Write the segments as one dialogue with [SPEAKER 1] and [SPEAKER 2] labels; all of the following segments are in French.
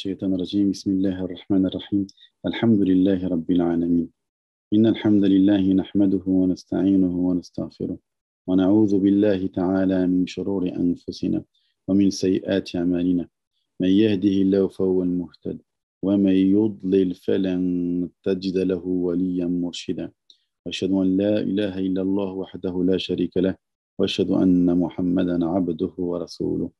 [SPEAKER 1] الشيطان الرجيم بسم الله الرحمن الرحيم الحمد لله رب العالمين إن الحمد لله نحمده ونستعينه ونستغفره ونعوذ بالله تعالى من شرور أنفسنا ومن سيئات أعمالنا من يهده الله فهو المهتد ومن يضلل فلن تجد له وليا مرشدا وأشهد أن لا إله إلا الله وحده لا شريك له وأشهد أن محمدا عبده ورسوله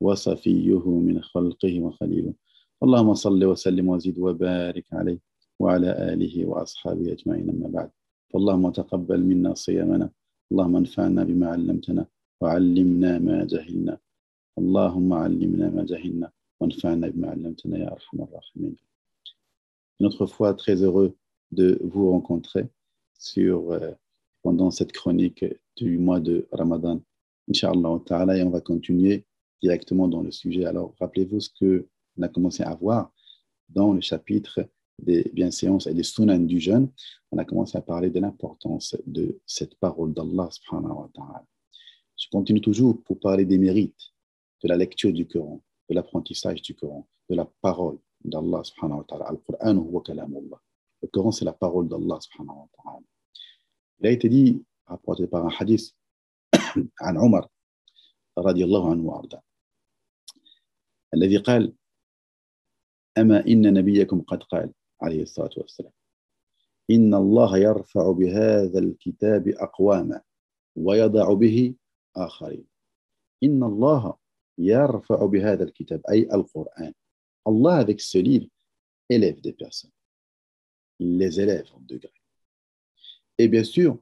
[SPEAKER 1] وصفيه من خلقه وخليله اللهم صل وسلم وزد وبارك عليه وعلى آله وأصحابه أجمعين أما بعد فاللهم تقبل منا صيامنا اللهم انفعنا بما علمتنا وعلمنا ما جهلنا اللهم علمنا ما جهلنا وانفعنا بما علمتنا يا أرحم الراحمين. Une autre fois, très heureux de vous rencontrer pendant cette chronique du mois de Ramadan, Inch'Allah ta'ala, et on va continuer directement dans le sujet. Alors, rappelez-vous ce qu'on a commencé à voir dans le chapitre des bienséances et des sunan du jeûne. On a commencé à parler de l'importance de cette parole d'Allah subhanahu wa ta'ala. Je continue toujours pour parler des mérites de la lecture du Coran, de l'apprentissage du Coran, de la parole d'Allah subhanahu wa ta'ala. Al-Qur'an huwa kalamullah. Le Coran, c'est la parole d'Allah subhanahu wa ta'ala. Il a été dit, rapporté par un hadith, عن عمر رضي الله عنه وارضاه الذي قال أما إن نبيكم قد قال عليه الصلاة والسلام إن الله يرفع بهذا الكتاب أقواما ويضع به آخرين إن الله يرفع بهذا الكتاب أي القرآن. Allah avec ce livre élève des personnes, il les élève en degré, et bien sûr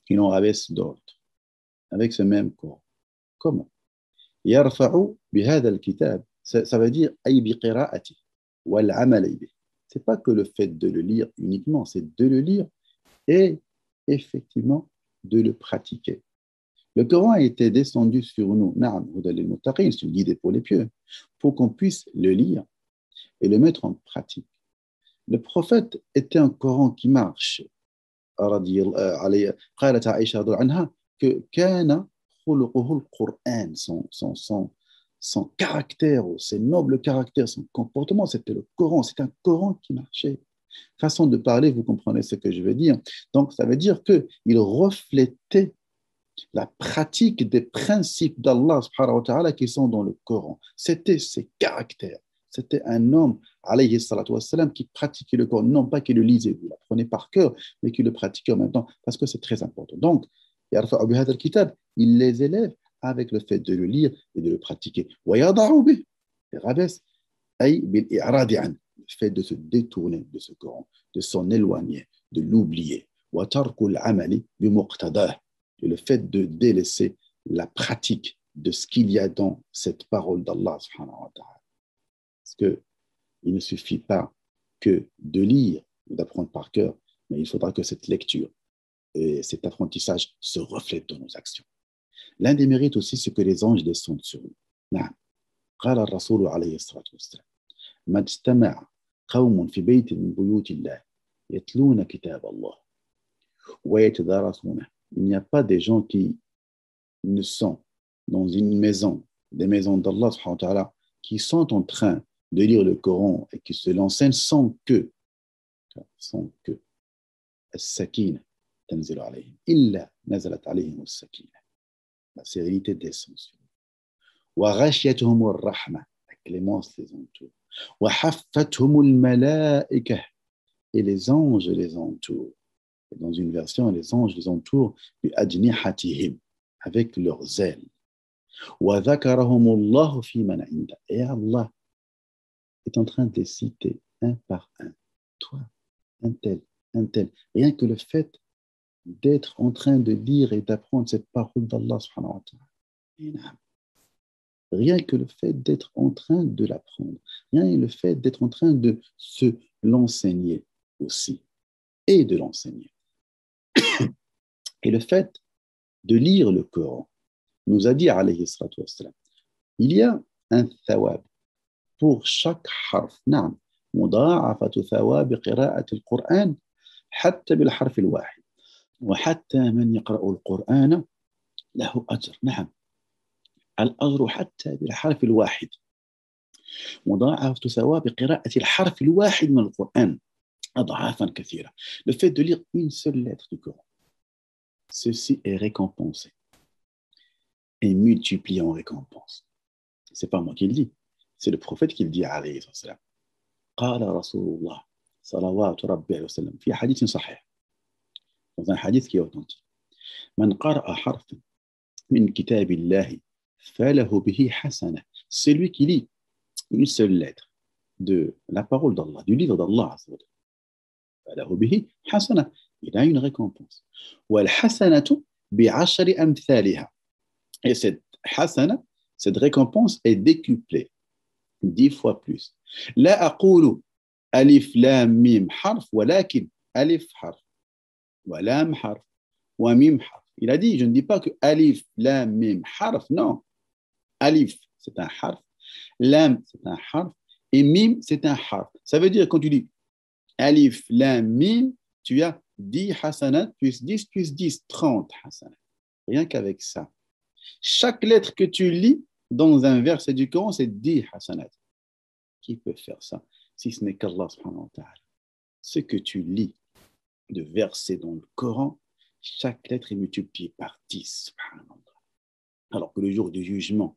[SPEAKER 1] il en rabaisse d'autres avec ce même Coran. Comment? يرفع بهذا الكتاب, ça veut dire أي بقراءته والعمل به. C'est pas que le fait de le lire uniquement, c'est de le lire et effectivement de le pratiquer. Le Coran a été descendu sur nous, c'est une guide pour les pieux, pour qu'on puisse le lire et le mettre en pratique. Le prophète était un Coran qui marche. قالت عائشة رضي الله عنها que كان خلقه القرآن, son caractère, ses nobles caractères, son comportement, c'était le Coran, c'est un Coran qui marchait. Façon de parler, vous comprenez ce que je veux dire. Donc, ça veut dire qu'il reflétait la pratique des principes d'Allah subhanahu wa ta'ala qui sont dans le Coran. C'était ses caractères. C'était un homme, alayhi salatu wassalam, qui pratiquait le Coran. Non pas qu'il le lisait, vous l'apprenez par cœur, mais qu'il le pratiquait en même temps, parce que c'est très important. Donc, il les élève avec le fait de le lire et de le pratiquer. Le fait de se détourner de ce Coran, de s'en éloigner, de l'oublier. Et le fait de délaisser la pratique de ce qu'il y a dans cette parole d'Allah subhanahu wa ta'ala. Parce qu'il ne suffit pas que de lire ou d'apprendre par cœur, mais il faudra que cette lecture et cet apprentissage se reflètent dans nos actions. L'un des mérites aussi, c'est que les anges descendent sur nous. نعم. قال الرسول عليه الصلاة والسلام ما اجتمع قوم في بيت من بيوت الله يتلون كتاب الله ويتدارسونه. Il n'y a pas des gens qui ne sont dans une maison, des maisons d'Allah subhanahu wa ta'ala, qui sont en train de lire le Coran et qui se l'enseignent sans que السكينة تنزل عليهم إلا نزلت عليهم السكينة. La sérénité descend sur eux. وغشيتهم الرحمة, la clémence les entoure. وحفتهم الملائكة, et les anges les entourent. Et dans une version, les anges les entourent بأجنحتهم, avec leurs ailes. وذكرهم الله في من عنده, et Allah est en train de les citer un par un. Toi, un tel, un tel. Rien que le fait d'être en train de lire et d'apprendre cette parole d'Allah subhanahu wa ta'ala. Rien que le fait d'être en train de l'apprendre. Rien que le fait d'être en train de se l'enseigner aussi. Et de l'enseigner. Et le fait de lire le Coran nous a dit, alayhi salatu wassalam, il y a un thawab pour chaque harf. نعم. مضاعفة ثواب قراءة القرآن حتى بالحرف الواحد وحتى من يقرأ القرآن له أجر. نعم. الأجر حتى بالحرف الواحد. مضاعفة ثواب قراءة الحرف الواحد من القرآن أضعافا كثيرة. Le fait de lire une seule lettre du Coran, ceci est récompensé et multiplié en récompense. C'est pas moi qui le dis, c'est le prophète qui le dit عليه الصلاة والسلام. قال رسول الله صلوات ربي عليه وسلم في حديث صحيح, dans un hadith qui est authentique, من قرأ حرفا من كتاب الله فله به حسنة. Celui qui lit une seule lettre de la parole d'Allah, du livre d'Allah, فله به حسنة, il a une récompense. والحسنة بعشر أمثالها. Et cette hasana, cette récompense est décuplée 10 fois plus. لا أقول ألف لام ميم حرف ولكن ألف حرف ولام حرف وميم حرف. Il a dit, je ne dis pas que alif, lam, mim, harf, non. Alif, c'est un harf. Lam, c'est un harf. Et mim, c'est un harf. Ça veut dire, quand tu dis alif, lam, mim, tu as 10 hasanat plus 10, 30 hasanat. Rien qu'avec ça. Chaque lettre que tu lis dans un verset du Coran, c'est 10 hasanat. Qui peut faire ça si ce n'est qu'Allah subhanahu wa ta'ala? Ce que tu lis de versets dans le Coran, chaque lettre est multipliée par 10, subhanallah. Alors que le jour du jugement,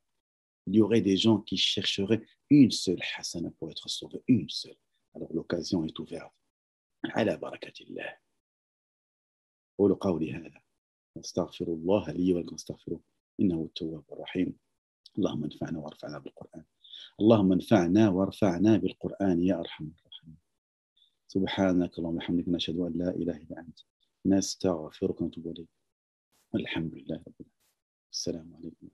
[SPEAKER 1] il y aurait des gens qui chercheraient une seule hasana pour être sauvés, une seule. Alors l'occasion est ouverte. على بركة الله. قولوا قولي هذا واستغفر الله لي ولكم استغفروه إنه التواب الرحيم. اللهم انفعنا وارفعنا بالقرآن. اللهم انفعنا وارفعنا بالقرآن يا أرحم الراحمين. سبحانك اللهم وبحمدك نشهد أن لا إله إلا أنت نستغفرك ونتوب إليك. الحمد لله رب العالمين. السلام عليكم.